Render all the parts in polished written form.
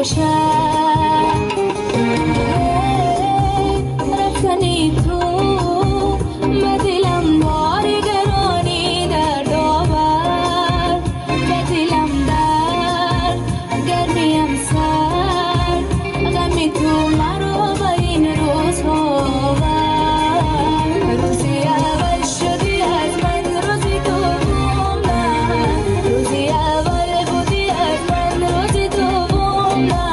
باشد. رفتنی تو به دلم بار گرانی درد آورد، به دلم در گرمیم سر، غم تو مرا به این روزها آورد. روزی اول شدی از من، روزی دوم نه، روزی اول بودی از من، روزی دوم نه،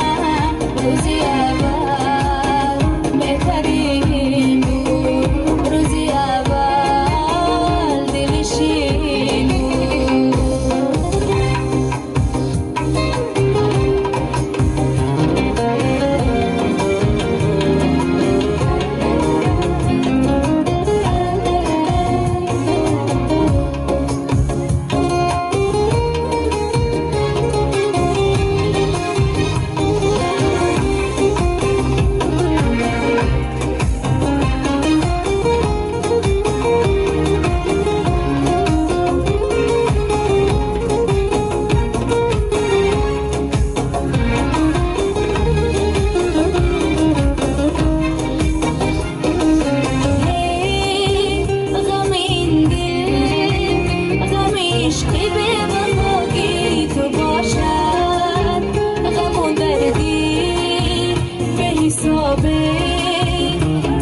روزی اول بهترین بود، روزی اول دلشین بود. عشقی به وفاقی تو باشد، غم و دردی به حسابی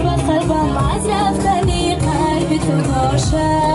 و قلبم از رفتنی قلب تو باشد.